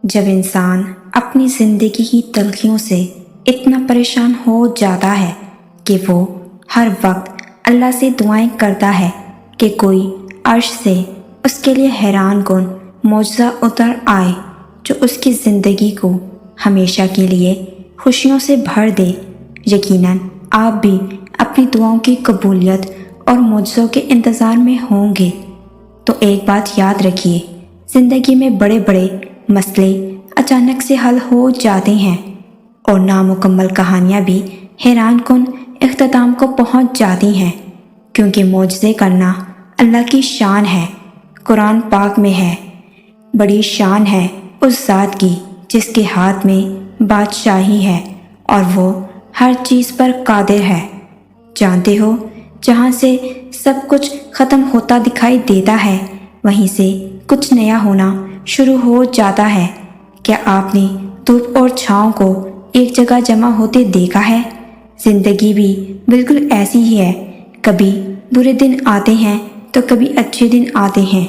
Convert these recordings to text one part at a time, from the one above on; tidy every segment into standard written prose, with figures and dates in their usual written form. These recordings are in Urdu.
جب انسان اپنی زندگی کی تلخیوں سے اتنا پریشان ہو جاتا ہے کہ وہ ہر وقت اللہ سے دعائیں کرتا ہے کہ کوئی عرش سے اس کے لیے حیران کن معجزہ اتر آئے جو اس کی زندگی کو ہمیشہ کے لیے خوشیوں سے بھر دے، یقیناً آپ بھی اپنی دعاؤں کی قبولیت اور معجزوں کے انتظار میں ہوں گے۔ تو ایک بات یاد رکھیے، زندگی میں بڑے بڑے مسئلے اچانک سے حل ہو جاتے ہیں اور نامکمل کہانیاں بھی حیران کن اختتام کو پہنچ جاتی ہیں، کیونکہ معجزے کرنا اللہ کی شان ہے۔ قرآن پاک میں ہے، بڑی شان ہے اس ذات کی جس کے ہاتھ میں بادشاہی ہے اور وہ ہر چیز پر قادر ہے۔ جانتے ہو، جہاں سے سب کچھ ختم ہوتا دکھائی دیتا ہے وہیں سے کچھ نیا ہونا شروع ہو جاتا ہے۔ کیا آپ نے دھوپ اور چھاؤں کو ایک جگہ جمع ہوتے دیکھا ہے؟ زندگی بھی بالکل ایسی ہی ہے، کبھی برے دن آتے ہیں تو کبھی اچھے دن آتے ہیں۔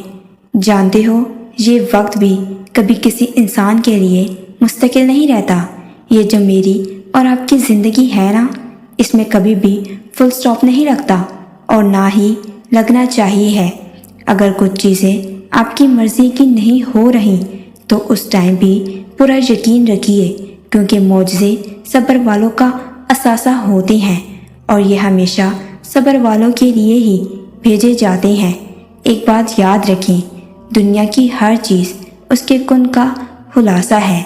جانتے ہو، یہ وقت بھی کبھی کسی انسان کے لیے مستقل نہیں رہتا۔ یہ جو میری اور آپ کی زندگی ہے نا، اس میں کبھی بھی فل سٹاپ نہیں لگتا اور نہ ہی لگنا چاہیے ہے۔ اگر کچھ چیزیں آپ کی مرضی کی نہیں ہو رہی تو اس ٹائم بھی پورا یقین رکھیے، کیونکہ معجزے صبر والوں کا اثاثہ ہوتے ہیں اور یہ ہمیشہ صبر والوں کے لیے ہی بھیجے جاتے ہیں۔ ایک بات یاد رکھیں، دنیا کی ہر چیز اس کے کن کا خلاصہ ہے۔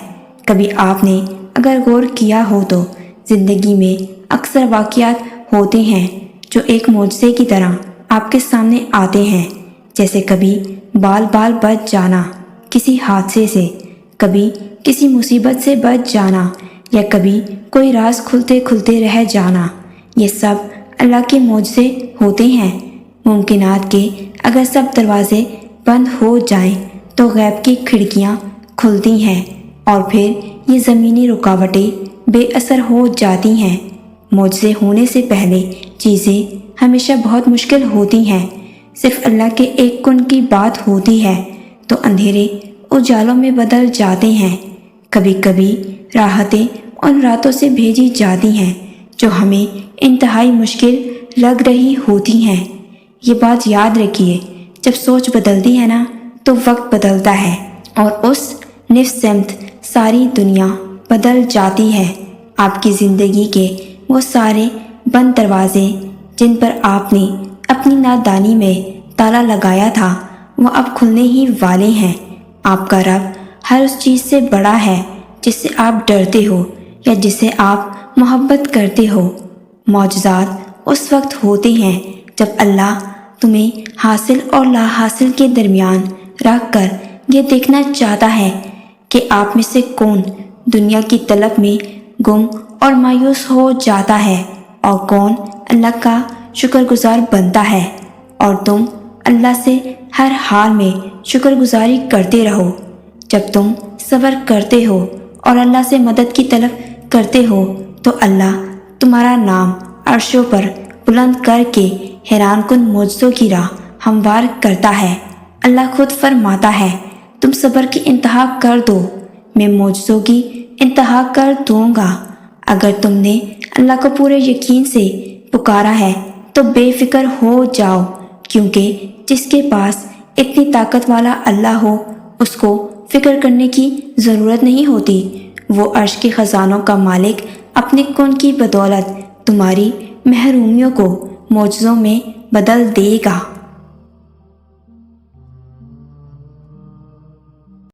کبھی آپ نے اگر غور کیا ہو تو زندگی میں اکثر واقعات ہوتے ہیں جو ایک معجزے کی طرح آپ کے سامنے آتے ہیں، جیسے کبھی بال بچ جانا کسی حادثے سے، کبھی کسی مصیبت سے بچ جانا، یا کبھی کوئی راز کھلتے کھلتے رہ جانا۔ یہ سب اللہ کے معجزے ہوتے ہیں۔ ممکنات کے اگر سب دروازے بند ہو جائیں تو غیب کی کھڑکیاں کھلتی ہیں اور پھر یہ زمینی رکاوٹیں بے اثر ہو جاتی ہیں۔ معجزے ہونے سے پہلے چیزیں ہمیشہ بہت مشکل ہوتی ہیں۔ صرف اللہ کے ایک کن کی بات ہوتی ہے تو اندھیرے اجالوں میں بدل جاتے ہیں۔ کبھی کبھی راحتیں ان راتوں سے بھیجی جاتی ہیں جو ہمیں انتہائی مشکل لگ رہی ہوتی ہیں۔ یہ بات یاد رکھیے، جب سوچ بدلتی ہے نا تو وقت بدلتا ہے اور اس نفس سمت ساری دنیا بدل جاتی ہے۔ آپ کی زندگی کے وہ سارے بند دروازے جن پر آپ نے اپنی نادانی میں تالا لگایا تھا، وہ اب کھلنے ہی والے ہیں۔ آپ کا رب ہر اس چیز سے بڑا ہے جس سے آپ ڈرتے ہو یا جسے آپ محبت کرتے ہو۔ معجزات اس وقت ہوتے ہیں جب اللہ تمہیں حاصل اور لا حاصل کے درمیان رکھ کر یہ دیکھنا چاہتا ہے کہ آپ میں سے کون دنیا کی طلب میں گم اور مایوس ہو جاتا ہے اور کون اللہ کا شکر گزار بنتا ہے۔ اور تم اللہ سے ہر حال میں شکر گزاری کرتے رہو۔ جب تم صبر کرتے ہو اور اللہ سے مدد کی طلب کرتے ہو تو اللہ تمہارا نام عرشوں پر بلند کر کے حیران کن معجزوں کی راہ ہموار کرتا ہے۔ اللہ خود فرماتا ہے، تم صبر کی انتہا کر دو، میں معجزوں کی انتہا کر دوں گا۔ اگر تم نے اللہ کو پورے یقین سے پکارا ہے تو بے فکر ہو جاؤ، کیونکہ جس کے پاس اتنی طاقت والا اللہ ہو اس کو فکر کرنے کی ضرورت نہیں ہوتی۔ وہ عرش کے خزانوں کا مالک اپنے کن کی بدولت تمہاری محرومیوں کو معجزوں میں بدل دے گا۔